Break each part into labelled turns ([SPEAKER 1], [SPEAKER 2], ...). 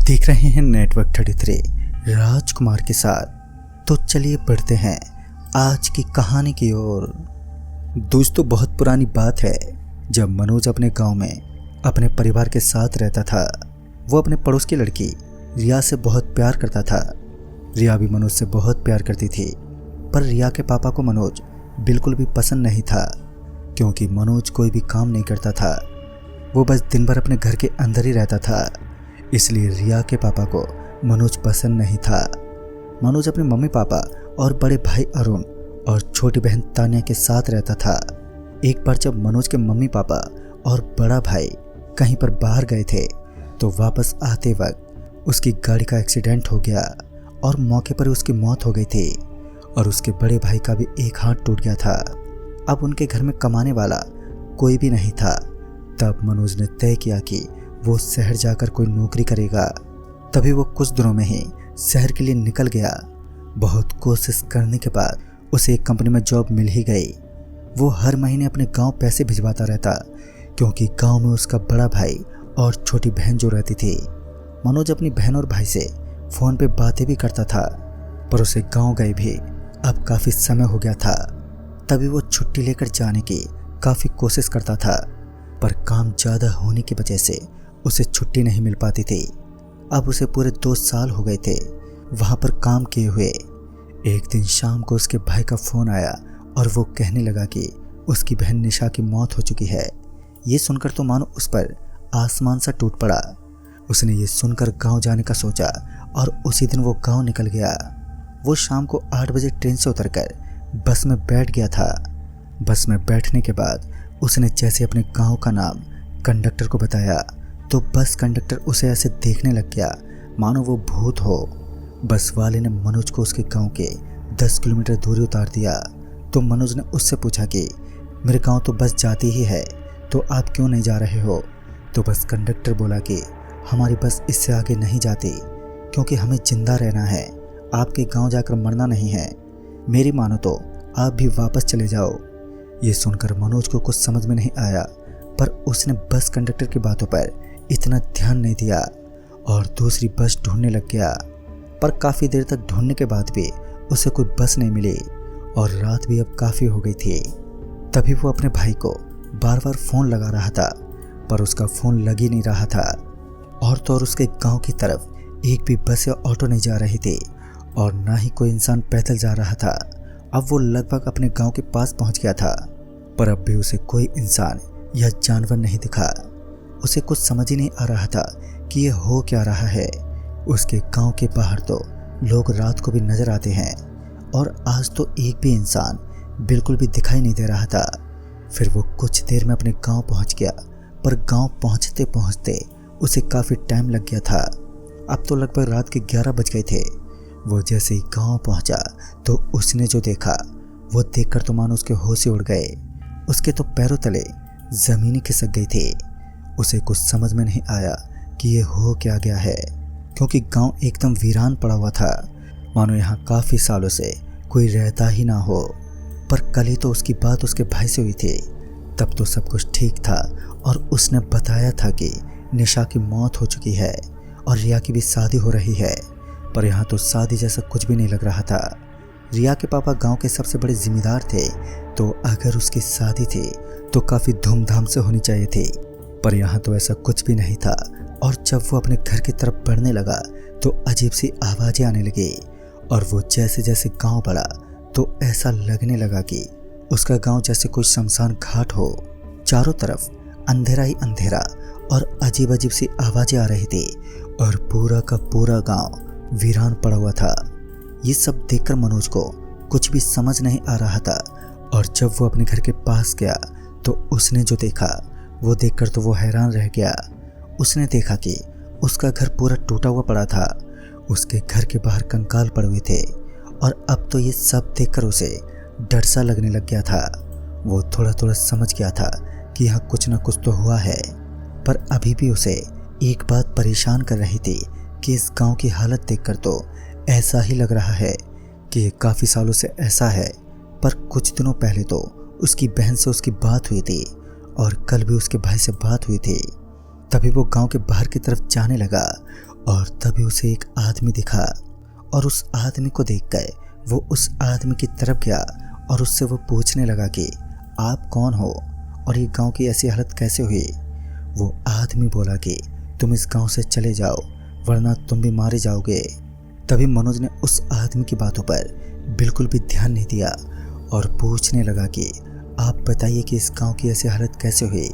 [SPEAKER 1] देख रहे हैं नेटवर्क 33 राजकुमार के साथ। तो चलिए बढ़ते हैं आज की कहानी की ओर। दोस्तों, बहुत पुरानी बात है जब मनोज अपने गांव में अपने परिवार के साथ रहता था। वो अपने पड़ोस की लड़की रिया से बहुत प्यार करता था। रिया भी मनोज से बहुत प्यार करती थी, पर रिया के पापा को मनोज बिल्कुल भी पसंद नहीं था, क्योंकि मनोज कोई भी काम नहीं करता था। वो बस दिन भर अपने घर के अंदर ही रहता था, इसलिए रिया के पापा को मनोज पसंद नहीं था। मनोज अपने मम्मी पापा और बड़े भाई अरुण और छोटी बहन तान्या के साथ रहता था। एक बार जब मनोज के मम्मी पापा और बड़ा भाई कहीं पर बाहर गए थे, तो वापस आते वक्त उसकी गाड़ी का एक्सीडेंट हो गया और मौके पर उसकी मौत हो गई थी। और उसके बड़े भाई का भी एक हाथ टूट गया था। अब उनके घर में कमाने वाला कोई भी नहीं था। तब मनोज ने तय किया कि वो शहर जाकर कोई नौकरी करेगा। तभी वो कुछ दिनों में ही शहर के लिए निकल गया। बहुत कोशिश करने के बाद उसे एक कंपनी में जॉब मिल ही गई। वो हर महीने अपने गांव पैसे भिजवाता रहता, क्योंकि गांव में उसका बड़ा भाई और छोटी बहन जो रहती थी। मनोज अपनी बहन और भाई से फ़ोन पे बातें भी करता था, पर उसे गांव गए भी अब काफ़ी समय हो गया था। तभी वो छुट्टी लेकर जाने की काफ़ी कोशिश करता था, पर काम ज़्यादा होने की वजह से उसे छुट्टी नहीं मिल पाती थी। अब उसे पूरे 2 साल हो गए थे वहाँ पर काम किए हुए। एक दिन शाम को उसके भाई का फ़ोन आया और वो कहने लगा कि उसकी बहन निशा की मौत हो चुकी है। ये सुनकर तो मानो उस पर आसमान सा टूट पड़ा। उसने ये सुनकर गांव जाने का सोचा और उसी दिन वो गांव निकल गया। वो शाम को 8 बजे ट्रेन से उतरकर बस में बैठ गया था। बस में बैठने के बाद उसने जैसे अपने गांव का नाम कंडक्टर को बताया, तो बस कंडक्टर उसे ऐसे देखने लग गया मानो वो भूत हो। बस वाले ने मनोज को उसके गांव के 10 किलोमीटर दूरी उतार दिया। तो मनोज ने उससे पूछा कि मेरे गांव तो बस जाती ही है, तो आप क्यों नहीं जा रहे हो? तो बस कंडक्टर बोला कि हमारी बस इससे आगे नहीं जाती, क्योंकि हमें जिंदा रहना है, आपके गांव जाकर मरना नहीं है। मेरी मानो तो आप भी वापस चले जाओ। ये सुनकर मनोज को कुछ समझ में नहीं आया, पर उसने बस कंडक्टर की बातों पर इतना ध्यान नहीं दिया और दूसरी बस ढूंढने लग गया। पर काफ़ी देर तक ढूंढने के बाद भी उसे कोई बस नहीं मिली और रात भी अब काफ़ी हो गई थी। तभी वो अपने भाई को बार बार फ़ोन लगा रहा था, पर उसका फ़ोन लग ही नहीं रहा था। और तो और उसके गांव की तरफ एक भी बस या ऑटो नहीं जा रही थी और ना ही कोई इंसान पैदल जा रहा था। अब वो लगभग अपने गांव के पास पहुंच गया था, पर अब भी उसे कोई इंसान या जानवर नहीं दिखा। उसे कुछ समझ ही नहीं आ रहा था कि ये हो क्या रहा है। उसके गांव के बाहर तो लोग रात को भी नजर आते हैं, और आज तो एक भी इंसान बिल्कुल भी दिखाई नहीं दे रहा था। फिर वो कुछ देर में अपने गांव पहुंच गया, पर गांव पहुंचते पहुंचते उसे काफ़ी टाइम लग गया था। अब तो लगभग रात के 11 बज गए थे। वो जैसे ही गांव पहुंचा तो उसने जो देखा वो देखकर तो मानो उसके होश ही उड़ गए। उसके तो पैरों तले ज़मीन ही खिसक गई थी। उसे कुछ समझ में नहीं आया कि ये हो क्या गया है, क्योंकि गांव एकदम वीरान पड़ा हुआ था, मानो यहाँ काफ़ी सालों से कोई रहता ही ना हो। पर कल ही तो उसकी बात उसके भाई से हुई थी, तब तो सब कुछ ठीक था और उसने बताया था कि निशा की मौत हो चुकी है और रिया की भी शादी हो रही है। पर यहाँ तो शादी जैसा कुछ भी नहीं लग रहा था। रिया के पापा गांव के सबसे बड़े जिम्मेदार थे, तो अगर उसकी शादी थी तो काफ़ी धूमधाम से होनी चाहिए थी। पर यहाँ तो ऐसा कुछ भी नहीं था। और जब वो अपने घर की तरफ बढ़ने लगा तो अजीब सी आवाज़ें आने लगी, और वो जैसे जैसे गांव बढ़ा तो ऐसा लगने लगा कि उसका गांव जैसे कोई शमशान घाट हो। चारों तरफ अंधेरा ही अंधेरा और अजीब अजीब सी आवाज़ें आ रही थी, और पूरा का पूरा गांव वीरान पड़ा हुआ था। ये सब देखकर मनोज को कुछ भी समझ नहीं आ रहा था। और जब वो अपने घर के पास गया तो उसने जो देखा वो देखकर तो वो हैरान रह गया। उसने देखा कि उसका घर पूरा टूटा हुआ पड़ा था। उसके घर के बाहर कंकाल पड़े हुए थे, और अब तो ये सब देखकर उसे डर सा लगने लग गया था। वो थोड़ा थोड़ा समझ गया था कि यहाँ कुछ ना कुछ तो हुआ है, पर अभी भी उसे एक बात परेशान कर रही थी कि इस गांव की हालत देखकर तो ऐसा ही लग रहा है कि ये काफ़ी सालों से ऐसा है। पर कुछ दिनों पहले तो उसकी बहन से उसकी बात हुई थी, और कल भी उसके भाई से बात हुई थी। तभी वो गांव के बाहर की तरफ जाने लगा और तभी उसे एक आदमी दिखा और उस आदमी को देखकर वो उस आदमी की तरफ गया और उससे वो पूछने लगा कि आप कौन हो और ये गांव की ऐसी हालत कैसे हुई। वो आदमी बोला कि तुम इस गांव से चले जाओ वरना तुम भी मारे जाओगे। तभी मनोज ने उस आदमी की बातों पर बिल्कुल भी ध्यान नहीं दिया और पूछने लगा कि आप बताइए कि इस गांव की ऐसी हालत कैसे हुई।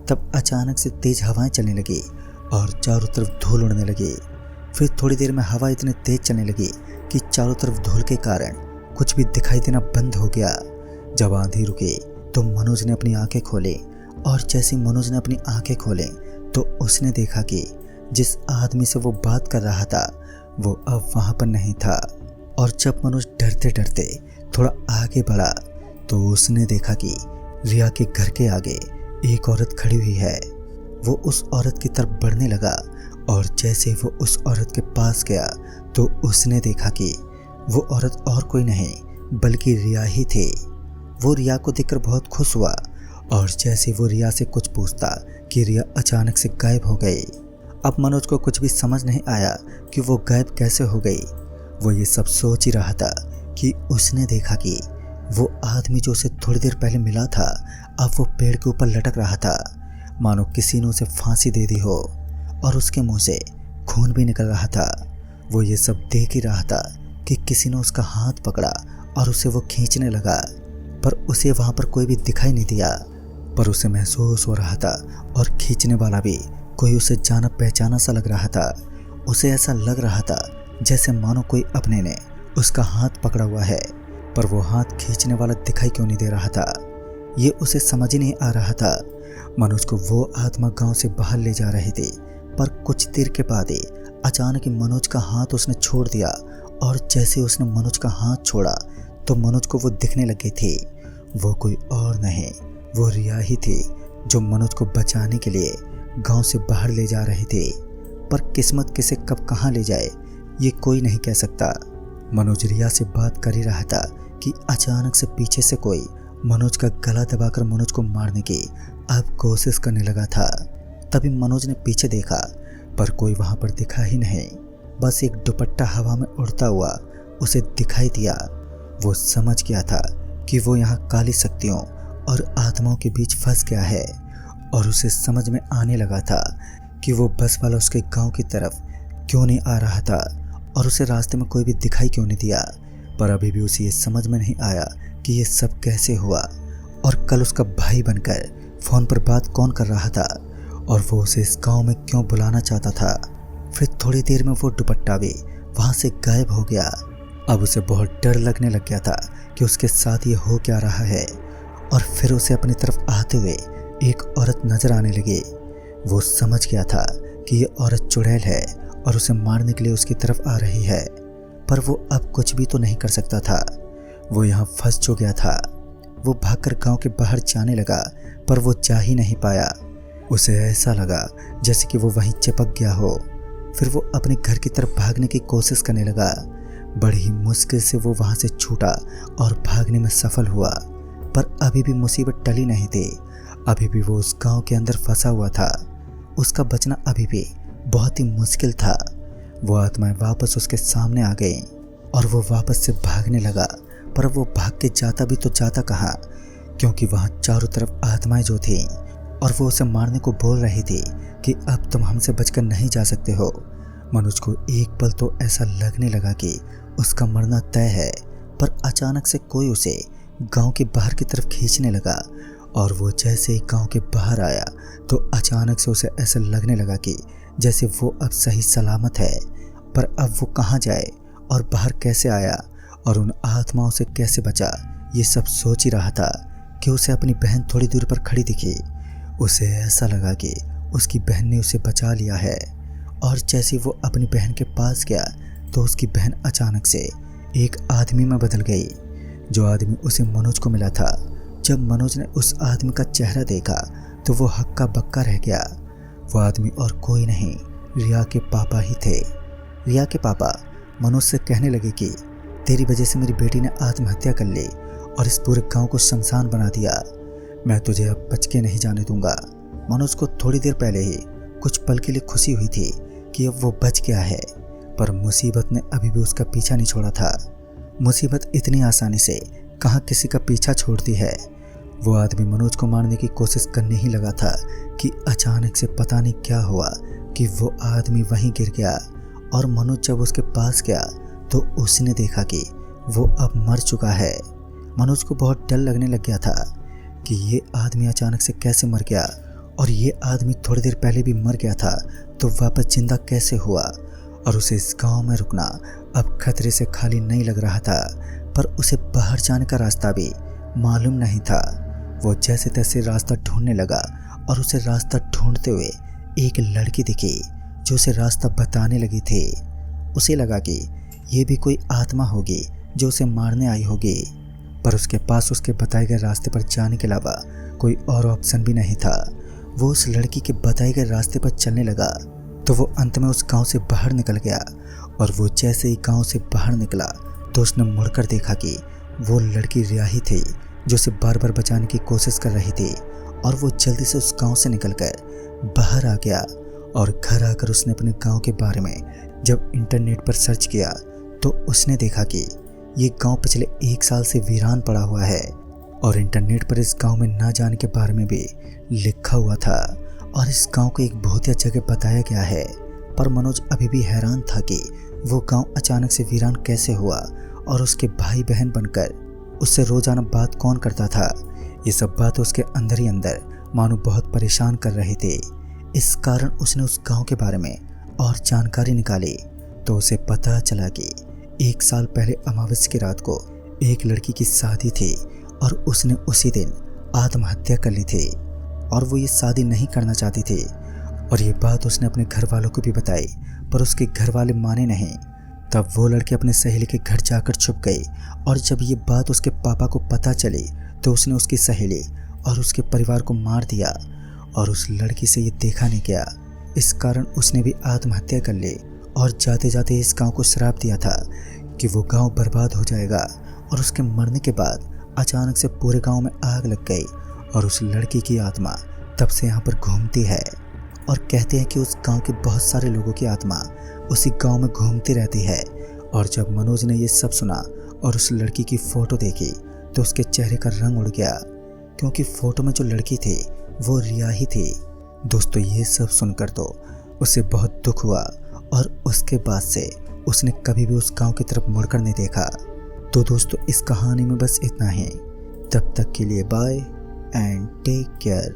[SPEAKER 1] तब अचानक से तेज हवाएं चलने लगी और चारों तरफ धूल उड़ने लगी। फिर थोड़ी देर में हवा इतनी तेज चलने लगी कि चारों तरफ धूल के कारण कुछ भी दिखाई देना बंद हो गया। जब आंधी रुकी तो मनोज ने अपनी आंखें खोली और जैसे मनोज ने अपनी आंखें खोले तो उसने देखा कि जिस आदमी से वो बात कर रहा था वो अब वहां पर नहीं था। और जब मनोज डरते डरते थोड़ा आगे बढ़ा तो उसने देखा कि रिया के घर के आगे एक औरत खड़ी हुई है। वो उस औरत की तरफ बढ़ने लगा और जैसे वो उस औरत के पास गया तो उसने देखा कि वो औरत और कोई नहीं बल्कि रिया ही थी। वो रिया को देखकर बहुत खुश हुआ और जैसे वो रिया से कुछ पूछता कि रिया अचानक से गायब हो गई। अब मनोज को कुछ भी समझ नहीं आया कि वो गायब कैसे हो गई। वो ये सब सोच ही रहा था कि उसने देखा कि वो आदमी जो उसे थोड़ी देर पहले मिला था अब वो पेड़ के ऊपर लटक रहा था, मानो किसी ने उसे फांसी दे दी हो और उसके मुंह से खून भी निकल रहा था। वो ये सब देख ही रहा था कि किसी ने उसका हाथ पकड़ा और उसे वो खींचने लगा, पर उसे वहां पर कोई भी दिखाई नहीं दिया। पर उसे महसूस हो रहा था और खींचने वाला भी कोई उसे जाना पहचाना सा लग रहा था। उसे ऐसा लग रहा था जैसे मानो कोई अपने ने उसका हाथ पकड़ा हुआ है, पर वो हाथ खींचने वाला दिखाई क्यों नहीं दे रहा था, ये उसे समझ ही नहीं आ रहा था। मनोज को वो आत्मा गांव से बाहर ले जा रही थी, पर कुछ देर के बाद ही अचानक ही मनोज का हाथ उसने छोड़ दिया और जैसे उसने मनोज का हाथ छोड़ा तो मनोज को वो दिखने लगी थी। वो कोई और नहीं, वो रिया ही थी जो मनोज को बचाने के लिए गांव से बाहर ले जा रही थी। पर किस्मत किसे कब कहाँ ले जाए ये कोई नहीं कह सकता। मनोज रिया से बात कर ही रहा था कि अचानक से पीछे से कोई मनोज का गला दबाकर मनोज को मारने की अब कोशिश करने लगा था। तभी मनोज ने पीछे देखा पर कोई वहां पर दिखा ही नहीं, बस एक दुपट्टा हवा में उड़ता हुआ उसे दिखाई दिया। वो समझ गया था कि वो यहाँ काली शक्तियों और आत्माओं के बीच फंस गया है और उसे समझ में आने लगा था कि वो बस वाला उसके गांव की तरफ क्यों नहीं आ रहा था और उसे रास्ते में कोई भी दिखाई क्यों नहीं दिया। पर अभी भी उसे ये समझ में नहीं आया कि ये सब कैसे हुआ और कल उसका भाई बनकर फ़ोन पर बात कौन कर रहा था और वो उसे इस गांव में क्यों बुलाना चाहता था। फिर थोड़ी देर में वो दुपट्टा भी वहाँ से गायब हो गया। अब उसे बहुत डर लगने लग गया था कि उसके साथ ये हो क्या रहा है। और फिर उसे अपनी तरफ आते हुए एक औरत नजर आने लगी। वो समझ गया था कि ये औरत चुड़ैल है और उसे मारने के लिए उसकी तरफ आ रही है, पर वो अब कुछ भी तो नहीं कर सकता था। वो यहाँ फंस जो गया था। वो भागकर गांव के बाहर जाने लगा पर वो जा ही नहीं पाया। उसे ऐसा लगा जैसे कि वो वहीं चिपक गया हो। फिर वो अपने घर की तरफ भागने की कोशिश करने लगा। बड़ी ही मुश्किल से वो वहां से छूटा और भागने में सफल हुआ, पर अभी भी मुसीबत टली नहीं थी। अभी भी वो उस गांव के अंदर फंसा हुआ था। उसका बचना अभी भी बहुत ही मुश्किल था। वो आत्माएं वापस उसके सामने आ गई और वो वापस से भागने लगा, पर वो भाग के जाता भी तो जाता कहाँ, क्योंकि वहाँ चारों तरफ आत्माएं जो थीं और वो उसे मारने को बोल रही थी कि अब तुम हमसे बचकर नहीं जा सकते हो। मनोज को एक पल तो ऐसा लगने लगा कि उसका मरना तय है, पर अचानक से कोई उसे गांव के बाहर की तरफ खींचने लगा और वो जैसे ही गांव के बाहर आया तो अचानक से उसे ऐसा लगने लगा कि जैसे वो अब सही सलामत है, पर अब वो कहाँ जाए और बाहर कैसे आया और उन आत्माओं से कैसे बचा। ये सब सोच ही रहा था कि उसे अपनी बहन थोड़ी दूर पर खड़ी दिखी। उसे ऐसा लगा कि उसकी बहन ने उसे बचा लिया है और जैसे वो अपनी बहन के पास गया तो उसकी बहन अचानक से एक आदमी में बदल गई, जो आदमी उसे मनोज को मिला था। जब मनोज ने उस आदमी का चेहरा देखा तो वो हक्का बक्का रह गया। वो आदमी और कोई नहीं, रिया के पापा ही थे। रिया के पापा मनोज से कहने लगे कि तेरी वजह से मेरी बेटी ने आत्महत्या कर ली और इस पूरे गांव को शमशान बना दिया। मैं तुझे अब बच के नहीं जाने दूंगा। मनोज को थोड़ी देर पहले ही कुछ पल के लिए खुशी हुई थी कि अब वो बच गया है, पर मुसीबत ने अभी भी उसका पीछा नहीं छोड़ा था। मुसीबत इतनी आसानी से कहाँ किसी का पीछा छोड़ती है। वो आदमी मनोज को मारने की कोशिश करने ही लगा था कि अचानक से पता नहीं क्या हुआ कि वो आदमी वहीं गिर गया। और मनोज जब उसके पास गया तो उसने देखा कि वो अब मर चुका है। मनोज को बहुत डर लगने लग गया था कि ये आदमी अचानक से कैसे मर गया, और ये आदमी थोड़ी देर पहले भी मर गया था तो वापस जिंदा कैसे हुआ। और उसे इस गांव में रुकना अब खतरे से खाली नहीं लग रहा था, पर उसे बाहर जाने का रास्ता भी मालूम नहीं था। वो जैसे तैसे रास्ता ढूंढने लगा और उसे रास्ता ढूंढते हुए एक लड़की दिखी जो उसे रास्ता बताने लगी थी। उसे लगा कि ये भी कोई आत्मा होगी जो उसे मारने आई होगी, पर उसके पास उसके बताए गए रास्ते पर जाने के अलावा कोई और ऑप्शन भी नहीं था। वो उस लड़की के बताए गए रास्ते पर चलने लगा तो वो अंत में उस गांव से बाहर निकल गया। और वो जैसे ही गांव से बाहर निकला तो उसने मुड़कर देखा कि वो लड़की रिया ही थी जो उसे बार बार बचाने की कोशिश कर रही थी। और वो जल्दी से उस गांव से निकलकर बाहर आ गया और घर आकर उसने अपने गांव के बारे में जब इंटरनेट पर सर्च किया तो उसने देखा कि ये गांव पिछले 1 साल से वीरान पड़ा हुआ है। और इंटरनेट पर इस गांव में ना जाने के बारे में भी लिखा हुआ था और इस गांव को एक भूतिया जगह बताया गया है। पर मनोज अभी भी हैरान था कि वो गांव अचानक से वीरान कैसे हुआ और उसके भाई बहन बनकर उससे रोजाना बात कौन करता था। ये सब बात उसके अंदर ही अंदर मानो बहुत परेशान कर रही थी। इस कारण उसने उस गांव के बारे में और जानकारी निकाली तो उसे पता चला कि 1 साल पहले अमावस्या की रात को एक लड़की की शादी थी और उसने उसी दिन आत्महत्या कर ली थी। और वो ये शादी नहीं करना चाहती थी और ये बात उसने अपने घर वालों को भी बताई, पर उसके घर वाले माने नहीं। तब वो लड़की अपने सहेली के घर जाकर छुप गई और जब ये बात उसके पापा को पता चली तो उसने उसकी सहेली और उसके परिवार को मार दिया और उस लड़की से ये देखा नहीं गया। इस कारण उसने भी आत्महत्या कर ली और जाते जाते इस गांव को श्राप दिया था कि वो गांव बर्बाद हो जाएगा। और उसके मरने के बाद अचानक से पूरे गांव में आग लग गई और उस लड़की की आत्मा तब से यहाँ पर घूमती है। और कहते हैं कि उस गांव के बहुत सारे लोगों की आत्मा उसी गांव में घूमती रहती है। और जब मनोज ने ये सब सुना और उस लड़की की फ़ोटो देखी तो उसके चेहरे का रंग उड़ गया, क्योंकि फ़ोटो में जो लड़की थी वो रिया ही थी। दोस्तों, ये सब सुनकर तो उसे बहुत दुख हुआ और उसके बाद से उसने कभी भी उस गांव की तरफ मुड़कर नहीं देखा। तो दोस्तों, इस कहानी में बस इतना ही। तब तक के लिए बाय एंड टेक केयर।